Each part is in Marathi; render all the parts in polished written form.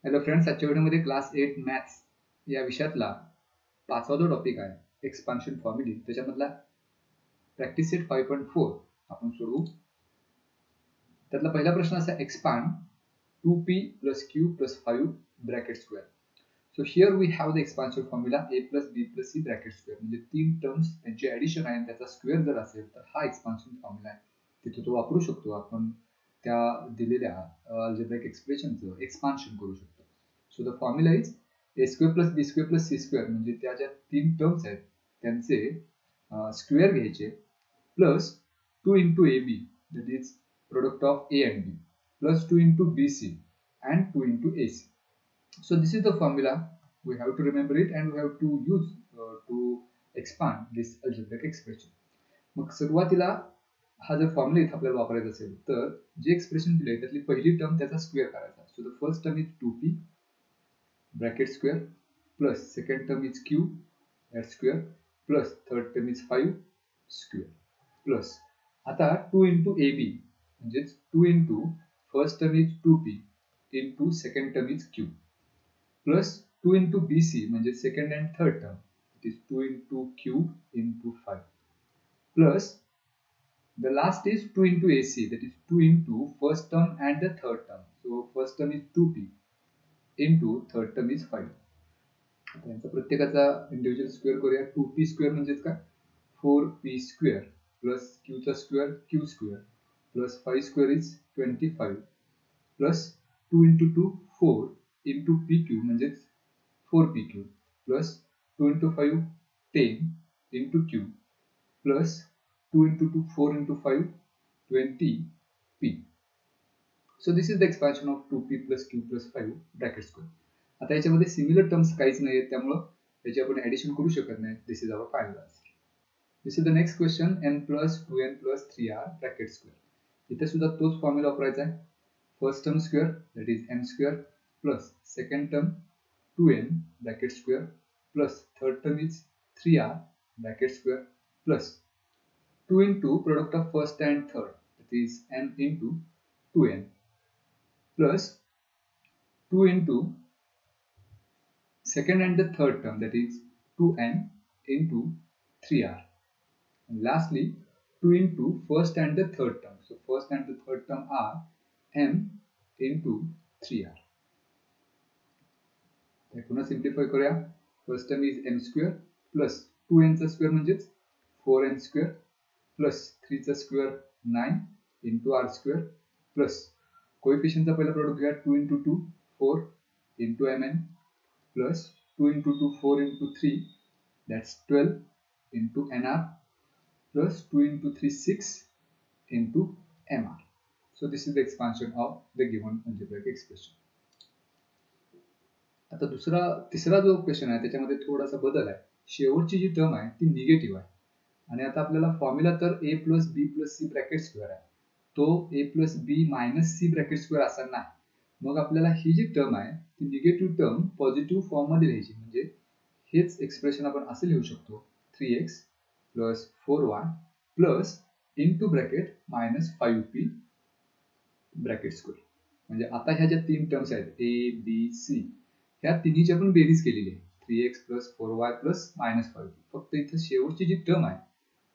हॅलो फ्रेंड्स, आजच्या व्हिडिओमध्ये क्लास 8 मॅथ्स या विषयातला 5वा जो टॉपिक आहे एक्सपान्शन फॉर्म्युली, त्याच्यामधला प्रॅक्टिस सेट 5.4 आपण सोडवू. त्यातला पहिला प्रश्न असा, expand 2p + q + 5 bracket square. So here we have the expansion formula a + b + c bracket square. म्हणजे तीन टर्म्स त्यांची ॲडिशन आहे, त्याचा स्क्वेअर जर असेल तर हा एक्सपान्शन फॉर्म्युला आहे, तिथे तो वापरू शकतो. आपण त्या दिलेल्या अल्जेब्रिक एक्सप्रेशनचं एक्सपान्शन करू शकतो. So the formula is a² + b² + c², म्हणजे त्या ज्या तीन टर्म्स आहेत त्यांचे स्क्वेअर घ्यायचे, plus 2 × ab, that is product of a and b, plus 2 × bc and 2 × ac. So this is the formula. We have to remember it and we have to use to expand this algebraic expression. मग सुरुवातीला हा जर फॉर्म्युला इथे आपल्याला वापरायचा असेल तर जे एक्सप्रेशन दिले त्यातली पहिली टर्म त्याचा स्क्वेअर करायचा. So the first term is 2p bracket square, plus second term is q that square, plus third term is 5 square, plus आता 2 × ab म्हणजे 2 × first term is 2p into second term is q, plus 2 × bc म्हणजे second and third term, it is 2 × q into 5, plus the last is 2 × ac, that is 2 × first term and the third term. So first term is 2p into third term is 5. त्यांचा प्रत्येकाचा इंडिव्हिज्युअल स्क्वेअर करूया. 2p स्क्वेअर म्हणजे काय, 4p स्क्वेअर प्लस q चा square q square plus 5 square is 25 plus 2 × 2 4 × pq म्हणजे 4pq plus 2 × 5 10 × q plus 2 × 2 4 × 5 20p. So this is the expansion of 2p + q + 5 bracket square. आता याच्यामध्ये सिमिलर टर्म्स काहीच नाही आहेत, त्यामुळे याची आपण ॲडिशन करू शकत नाही. This is our final answer. This is the next question, n + 2n + 3r bracket square. इथे सुद्धा तोच फॉर्म्युला वापरायचा आहे. First term square that is n square, plus second term 2n bracket square, plus third term is 3r bracket square, plus 2 × product of first and third, that is n × 2n, plus 2 × second and the third term, that is 2n × 3r, and lastly 2 × first and the third term. So first and the third term are m × 3r. पुन्हा सिम्प्लिफाय करूया. First term is m square plus 2n चा स्क्वेअर म्हणजे 4n स्क्वेअर प्लस 3 चा स्क्वेअर 9 × r स्क्वेअर प्लस कोएफिशियंटचा पहिला प्रोडक्ट घ्या. 2 × 2 4 × mn plus 2 × 2 4 × 3 that's 12 × nr plus 2 × 3 6 × mr. So this is the expansion of the given algebraic expression. आता तिसरा जो क्वेश्चन आहे त्याच्यामध्ये थोडासा बदल आहे. शेवटची जी टर्म आहे ती निगेटिव्ह आहे आणि आता आपल्याला फॉर्म्युला तर a + b + c bracket square आहे, तो a + b - c bracket square असा नाही. मग आपल्याला ही जी टर्म आहे ती निगेटिव्ह टर्म पॉझिटिव्ह फॉर्म मध्ये लिहायची. म्हणजे हेच एक्सप्रेशन आपण असे लिहू शकतो, 3x + 4y plus into bracket -5p bracket square. म्हणजे आता ह्या ज्या तीन टर्म्स आहेत a b c, ह्या तिन्हीची आपण बेरीज केलेली आहे. 3x + 4y + -5p. फक्त इथे शेवटची जी टर्म आहे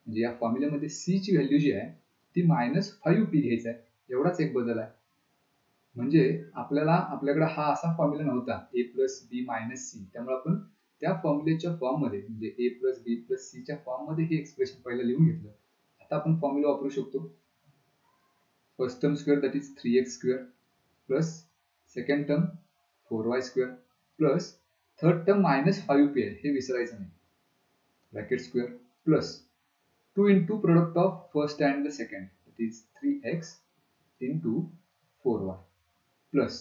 म्हणजे या फॉर्म्युल्यामध्ये c ची व्हॅल्यू जी आहे ती -5p घ्यायची आहे. एवढाच एक बदल आहे. म्हणजे आपल्याकडे हा असा फॉर्म्युला नव्हता a + b - c, त्यामुळे आपण त्या फॉर्म्युलेच्या फॉर्म मध्ये म्हणजे a + b + c च्या फॉर्म मध्ये हे एक्सप्रेशन पहिला लिहून घेतलं. आता आपण फॉर्म्युला वापरू शकतो. First term square that is 3x square plus second term 4y square plus third term -5p आहे, हे विसरायचं नाही, bracket square plus 2 × product of first and the second, that is 3x × 4y plus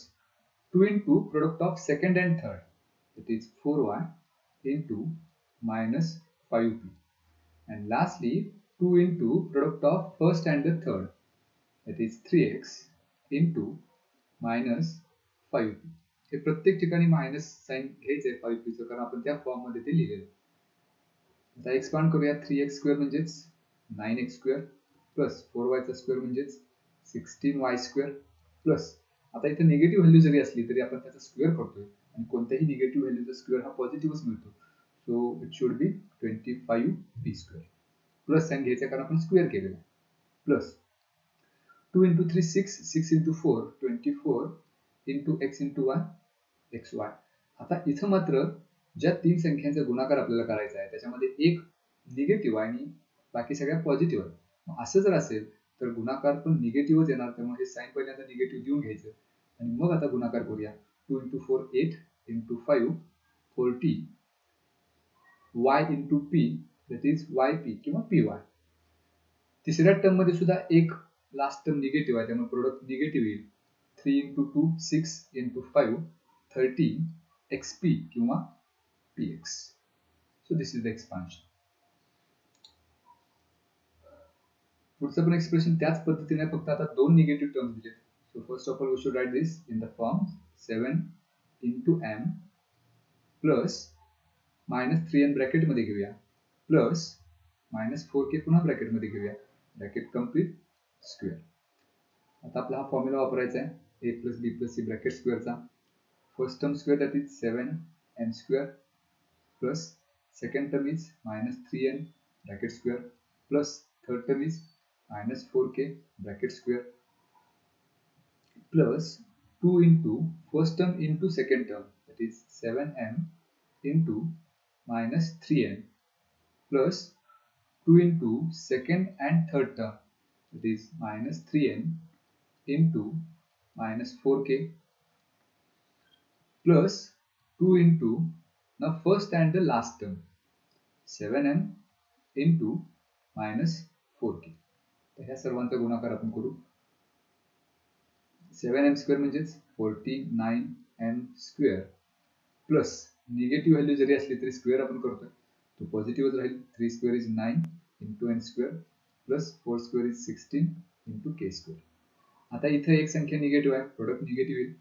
2 × product of second and third, that is 4y × -5p, and lastly 2 × product of first and the third, that is 3x × -5p. हे प्रत्येक ठिकाणी मायनस साइन घ्यायचंय 5p चं, कारण आपण त्या फॉर्म मध्ये ते लिहिलेलं. आता एक्सपांड करूया. 3x स्क्वेअर म्हणजेच 9x स्क्वेअर प्लस 4y चा स्क्वेअर म्हणजेच 16y स्क्वेअर प्लस आता इथे निगेटिव्ह व्हॅल्यू जरी असली तरी आपण त्याचा स्क्वेअर करतोय आणि कोणत्याही निगेटिव्ह व्हॅल्यूचा स्क्वेअर हा पॉझिटिव्हच मिळतो. So it should be 25p² plus sign घ्यायचं कारण आपण स्क्वेअर केलेला आहे. Plus 2 into 3 6 6 into 4 24 into x into y xy. आता इथं मात्र ज्या तीन संख्यांचा गुणाकार आपल्याला करायचा आहे त्याच्यामध्ये एक निगेटिव्ह आहे आणि बाकी सगळ्या पॉझिटिव्ह आहे. असं जर असेल तर गुणाकार पण निगेटिव्हच येणार, त्यामुळे साइन पहिल्यांदा निगेटिव्ह देऊन घ्यायचं आणि मग आता गुणाकार करूया. 2 into 4 8 into 5 40 y into p that is yp किंवा py. तिसऱ्या टर्म मध्ये सुद्धा एक लास्ट टर्म निगेटिव्ह आहे त्यामुळे प्रोडक्ट निगेटिव्ह येईल. 3 into 2 6 into 5 30 xp किंवा px. So this is the expansion. पुढचं पण एक्सप्रेशन त्याच पद्धतीने फक्त आता दोन निगेटिव्ह टर्म्स दिलेत. So first of all we should write this in the form 7 into m plus minus 3n bracket मध्ये घेऊया प्लस मायनस 4k पुन्हा ब्रॅकेट मध्ये घेऊया ब्रॅकेट कंप्लीट स्क्वेअर. आता आपला हा फॉर्म्युला वापरायचा आहे a plus b plus c bracket स्क्वेअरचा. First term square that is 7m square plus second term is minus 3n bracket square plus third term is minus 4k bracket square plus 2 into first term into second term that is 7m into minus 3n plus 2 into second and third term that is minus 3n into minus 4k plus 2 into now first and the last term 7m into minus 4k. ह्या सर्वांचा गुणाकार आपण करू. 7m स्क्वेअर म्हणजेच 49m square plus negative value जरी असली तरी स्क्वेअर आपण करतोय तो पॉझिटिव्हच राहील. 3 square is 9 into n square plus 4 square is 16 into k square. आता इथे एक संख्या निगेटिव्ह आहे, प्रोडक्ट निगेटिव्ह येईल.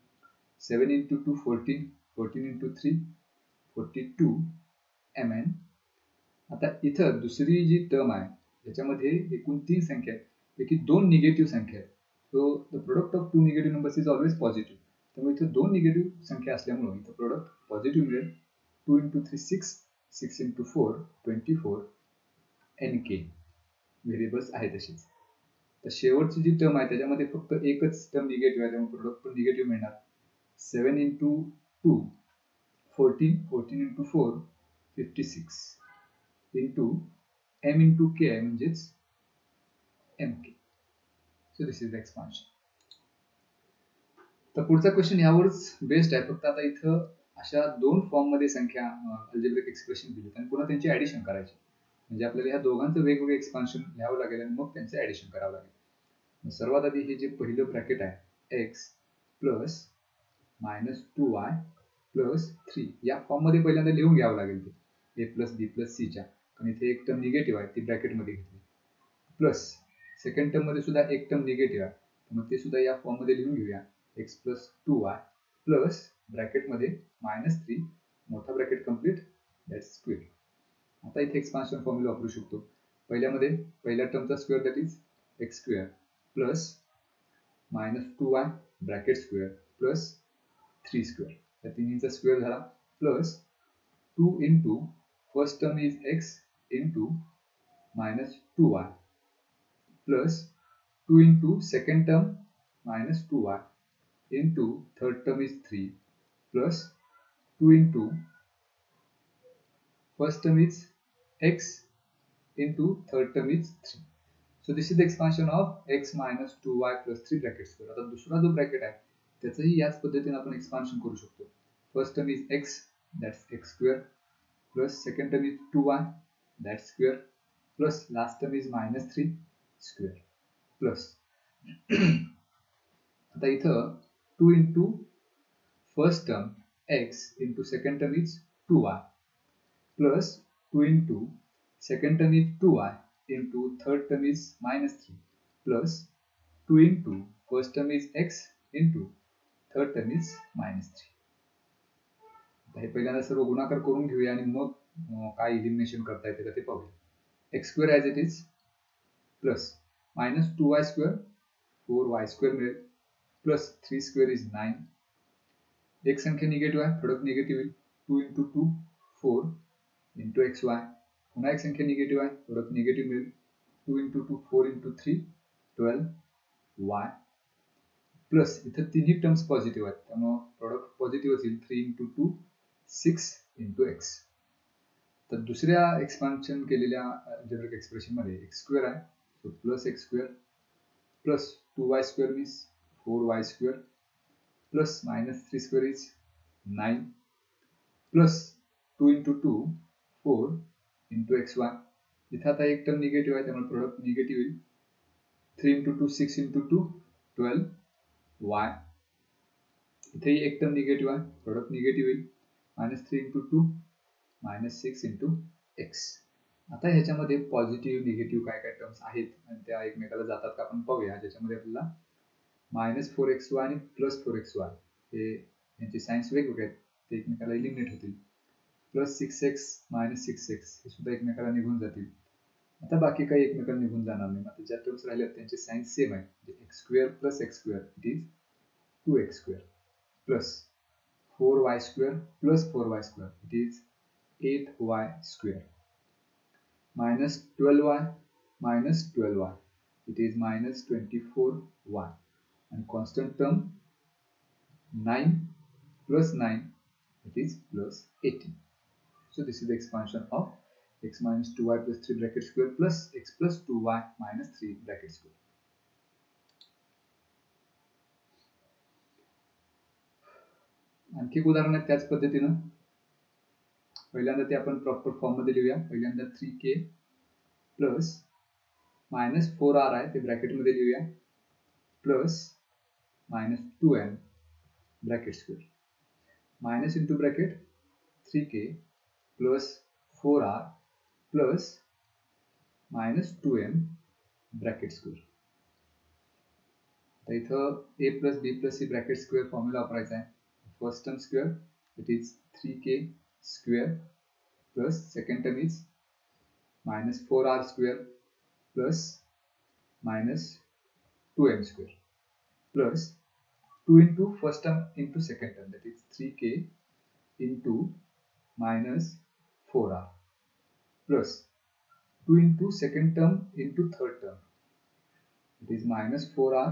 7 into 2 14 14 into 3 42 mn. आता इथं दुसरी जी टर्म आहे त्याच्यामध्ये एकूण तीन संख्या आहेत पैकी दोन निगेटिव्ह संख्या आहेत. So the product of two negative numbers is always positive. त्यामुळे इथे दोन निगेटिव्ह संख्या असल्यामुळे इथं प्रोडक्ट पॉझिटिव्ह मिळेल. 2 into 3 6 6 into 4 24 nk व्हेरिएबल्स आहे तशीच. तर शेवटची जी टर्म आहे त्याच्यामध्ये फक्त एकच टर्म निगेटिव्ह आहे त्यामुळे प्रोडक्ट पण निगेटिव्ह मिळणार. 7 into 2 14 14 into 4 56 into m into k आहे म्हणजेच mk. So this is the expansion. तर पुढचा क्वेश्चन यावरच बेस्ड आहे. फक्त आता इथं अशा दोन फॉर्म मध्ये संख्या अल्जेब्रिक एक्सप्रेशन दिली आणि पुन्हा त्यांची ऍडिशन करायची. म्हणजे आपल्याला ह्या दोघांचं वेगवेगळे एक्सपान्शन लिहावं लागेल आणि मग त्यांचं ऍडिशन करावं लागेल. सर्वात आधी हे जे पहिलं ब्रॅकेट आहे x plus minus 2y plus 3 या फॉर्म मध्ये पहिल्यांदा लिहून घ्यावं लागेल ते a plus b plus c च्या, कारण इथे एक टर्म निगेटिव्ह आहे ती ब्रॅकेट मध्ये घेतली. प्लस सेकंड टर्म मध्ये सुद्धा एक टर्म निगेटिव्ह आहे मग ते सुद्धा या फॉर्म मध्ये लिहून घेऊया. x plus 2y plus bracket मध्ये मायनस 3 मोठा ब्रॅकेट कंप्लीट दॅट्स स्क्वेअर. आता इथे एक्सपान्शन फॉर्म्युला वापरू शकतो. पहिल्यामध्ये पहिल्या टर्मचा square that is x square plus minus 2y bracket square plus 3 square या तिन्हीचा स्क्वेअर झाला plus 2 into first term is x into minus 2y plus 2 into second term minus 2y into third term is 3 plus 2 into first term is x into third term is 3. So this is the expansion of x minus 2y plus 3 bracket square. आता दुसरा जो ब्रॅकेट आहे त्याचंही याच पद्धतीने आपण एक्सपान्शन करू शकतो. First term is x that's x square plus second term is 2y that's square plus last term is minus 3 square plus आता इथं 2 into first term x into second term is 2y plus 2 into second term is 2y into third term is minus 3 plus 2 into first term is x into third term is minus 3. आता हे पहिल्यांदा सर्व गुणाकार करून घेऊया आणि मग काय एलिमिनेशन करता येते का ते पाहूया. x square as it is plus minus 2y square 4y square मिळेल प्लस 3 स्क्वेअर इज 9. एक संख्या निगेटिव्ह आहे, प्रोडक्ट निगेटिव्ह येईल. 2 into 2 4 into xy. पुन्हा एक संख्या निगेटिव्ह आहे, प्रोडक्ट निगेटिव्ह मिळेल. 2 into 2 4 into 3 12y. प्लस इथे तिन्ही टर्म्स पॉझिटिव्ह आहेत, त्यामुळे प्रोडक्ट पॉझिटिव्ह येईल. 3 into 2 6 into x. तर दुसऱ्या एक्सपान्शन केलेल्या अल्जेब्रिक एक्सप्रेशन मध्ये x स्क्वेअर आहे, so plus x square plus 2y square means 4y square plus minus 3 square is 9 plus 2 into 2 4 into xy. इथे आता एक टर्म निगेटिव्ह आहे, त्यामुळे प्रोडक्ट निगेटिव्ह येईल. 3 into 2 6 into 2 12y. इथेही एक टर्म निगेटिव्ह आहे, प्रोडक्ट निगेटिव्ह येईल. -3 into 2 -6 into x. आता ह्याच्यामध्ये पॉझिटिव्ह निगेटिव्ह काय काय टर्म्स आहेत आणि त्या एकमेकाला जातात का आपण पाहूया. ज्याच्यामध्ये आपल्याला -4xy आणि +4xy हे यांचे साइन्स वेगवेगळे आहेत, ते एकमेकाला एलिमिनेट होतील. +6x -6x हे सुद्धा एकमेकाला निघून जातील. आता बाकी काही एकमेकाला निघून जाणार नाही. आता ज्या टर्म्स राहिल्या त्यांचे साइन्स सेम आहे. x square plus x square it is 2x square plus 4y square plus 4y square it is 8y square minus 12y minus 12y it is minus 24y and constant term 9 plus 9 it is plus 18. So this is the expansion of x minus 2y plus 3 bracket square plus x plus 2y minus 3 bracket square. आणखी उदाहरण आहे त्याच पद्धतीने. पहिल्यांदा ते आपण प्रॉपर फॉर्म मध्ये लिहूया. पहिल्यांदा 3k प्लस -4r आहे ते ब्रॅकेट मध्ये लिहूया plus -2m bracket square minus into bracket 3k plus 4r plus -2m bracket square. तर इथं a plus b plus c bracket square formula वापरायचा आहे. First term square it is 3k square plus second term is -4r square plus -2m square plus 2 into first term into second term, that is 3k into -4r plus 2 into second term into third term, it is -4r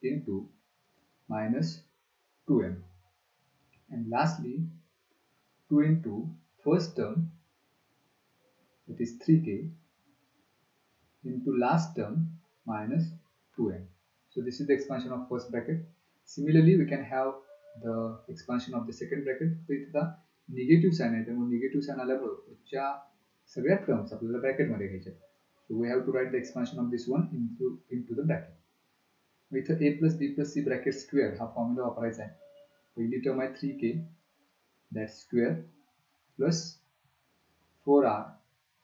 into -2m, and lastly 2 into first term, that is 3k into last term -2m. So this is the expansion of first bracket. Similarly we can have the expansion of the second bracket. So इथे निगेटिव्ह साइन आहे, त्यामुळे निगेटिव्ह साइन आल्यामुळे पुढच्या सगळ्या टर्म्स आपल्याला ब्रॅकेट मध्ये घ्यायच्या. So we have to write the expansion of this one into the bracket. इथे a plus b plus c bracket square हा फॉर्म्युला वापरायचा आहे. पहिली टर्म आहे 3k that square plus 4r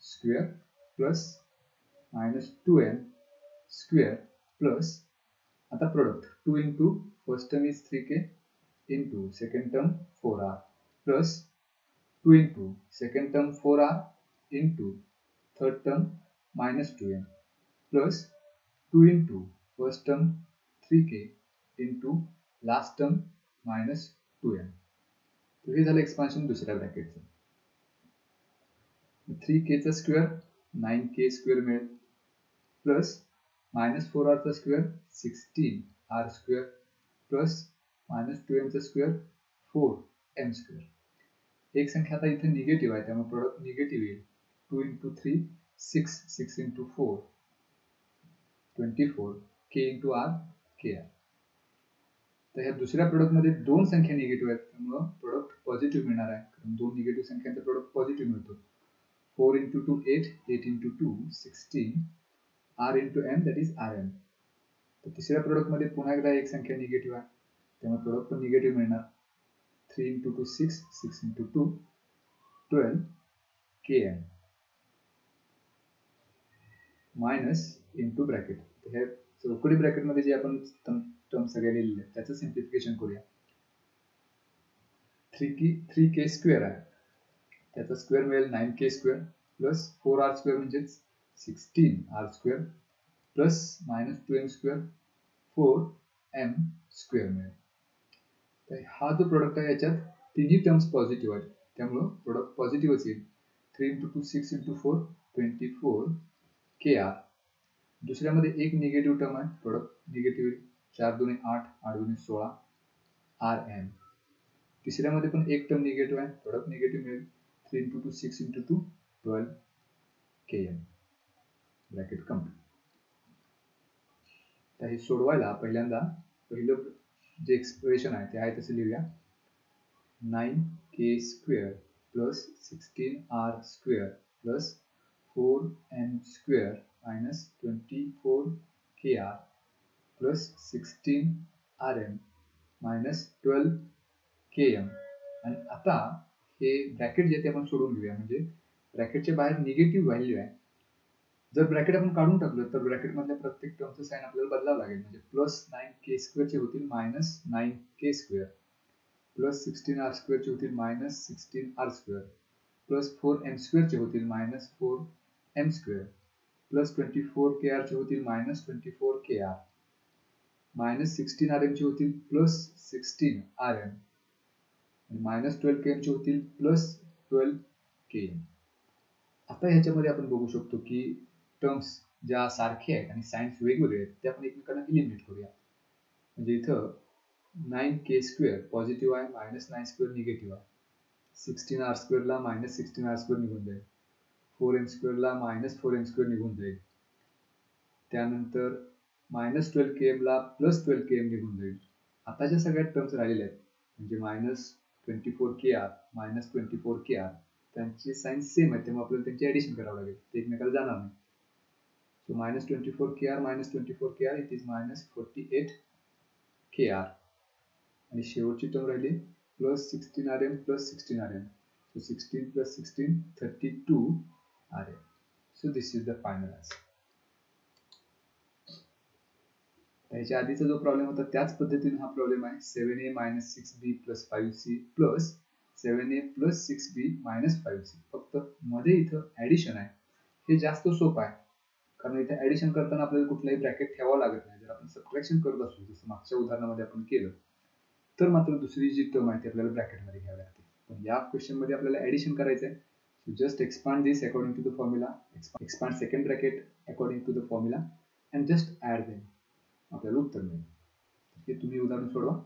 square plus -2m square plus आता product 2 into first term is 3k into second term 4r plus 2 into second term 4r into third term -2m plus 2 into first term 3k into last term -2m. तर हे झालं एक्सपान्शन दुसऱ्या ब्रॅकेटचं. 3k चा स्क्वेअर 9k स्क्वेअर मिळेल प्लस -4r चा square 16r square plus -2m चा स्क्वेअर 4m स्क्वेअर. एक संख्या आता इथे निगेटिव्ह आहे, त्यामुळे प्रोडक्ट निगेटिव्ह येईल. 2 into 3 6 6 into 4 24 k into r kr. तर ह्या दुसऱ्या प्रोडक्ट मध्ये दोन संख्या निगेटिव्ह आहेत, त्यामुळे प्रोडक्ट पॉझिटिव्ह मिळणार आहे, कारण दोन निगेटिव्ह संख्यांचा प्रोडक्ट पॉझिटिव्ह मिळतो. 4 into 2 8 8 into 2 16 r into m that is rm. तर तिसऱ्या प्रोडक्ट मध्ये पुन्हा एकदा एक संख्या निगेटिव्ह आहे, त्यामुळे प्रोडक्ट पण निगेटिव्ह मिळणार. 3 into 2 6 6 into 2 12 km minus into bracket. हे चौकडी ब्रॅकेट मध्ये जे आपण टर्म सगळे लिहिलेले आहेत त्याचं सिम्प्लिफिकेशन करूया. 3k स्क्वेअर आहे, त्याचा स्क्वेअर मिळेल 9k square plus 4r square म्हणजे 16r square plus -2m square 4m square मिळेल. तर हा जो प्रोडक्ट आहे याच्यात तिन्ही टर्म्स पॉझिटिव्ह आहेत, त्यामुळं प्रोडक्ट पॉझिटिव्हच येईल. 3 into 2 6 into 4 24 KR. दुसऱ्यामध्ये एक निगेटिव्ह टर्म आहे, प्रोडक्ट निगेटिव्ह येईल. 4 2 8 8 2 16 RM. तिसऱ्यामध्ये पण एक टर्म निगेटिव्ह आहे, प्रोडक्ट निगेटिव्ह मिळेल. 3 into 2 6 into 2 12 KM. Bracket complete. तर हे सोडवायला पहिल्यांदा पहिलं जे एक्सप्रेशन आहे ते आहे तसे लिहूया. 9k square plus 16r square plus 4m square minus 24kr plus 16rm minus 12km. आणि आता हे ब्रॅकेट जे ते आपण सोडून घेऊया, म्हणजे ब्रॅकेटच्या बाहेर निगेटिव्ह व्हॅल्यू आहे. जर ब्रॅकेट आपण काढून टाकलं तर ब्रॅकेट मधल्या प्रत्येक टर्मचं साइन आपल्याला बदलावं लागेल. म्हणजे प्लस 9k स्क्वेअर चे होतील minus 9k square, plus 16r square चे होतील minus 16r square, plus 4m square चे होतील minus 4m square, plus 24kr चे होतील मायनस 24kr, मायनस 16rm चे होतील प्लस 16rm, आणि मायनस 12km चे होतील प्लस 12km. आता ह्याच्यामध्ये आपण बघू शकतो की टर्म्स ज्या सारखे आहेत आणि साइन्स वेगवेगळे आहेत ते आपण एकमेकांना इलिमिनेट करूया. म्हणजे इथं 9k स्क्वेअर पॉझिटिव्ह आहे, मायनस 9 स्क्वेअर निगेटिव्ह आहे. 16r स्क्वेअरला मायनस 16r स्क्वेअर निघून जाईल, 4m स्क्वेअरला मायनस 4m स्क्वेअर निघून जाईल. त्यानंतर मायनस 12km ला प्लस 12km निघून जाईल. आता ज्या सगळ्या टर्म्स राहिलेल्या आहेत म्हणजे मायनस 24kr मायनस 24kr त्यांची साइन सेम आहे, त्यामुळे आपल्याला त्यांची ऍडिशन करावं लागेल, ते एकमेकाला जाणार नाही. So minus 24kr minus 24kr it is minus 48kr. आणि शेवटची टर्म राहिली plus 16rm plus 16rm. So 16 plus 16 32rm. So this is the final answer. त्याच्या आधीचा जो प्रॉब्लेम होता त्याच पद्धतीने हा प्रॉब्लेम आहे. 7a minus 6b plus 5c plus 7a plus 6b minus 5c. फक्त मध्ये इथं ऍडिशन आहे, हे जास्त सोपं आहे कारण इथे ऍडिशन करताना आपल्याला कुठलाही ब्रॅकेट ठेवावं लागत नाही. जर आपण सबट्रॅक्शन करत असू जसं मागच्या उदाहरणामध्ये आपण केलं तर मात्र दुसरी जी टर्म आहे ती आपल्याला ब्रॅकेटमध्ये घ्यावी लागते. पण या क्वेश्चन मध्ये आपल्याला ऍडिशन करायचं आहे. So just expand this according to the formula, expand second bracket according to the formula and just add them, आपल्याला उत्तर मिळेल. हे तुम्ही उदाहरण सोडवा.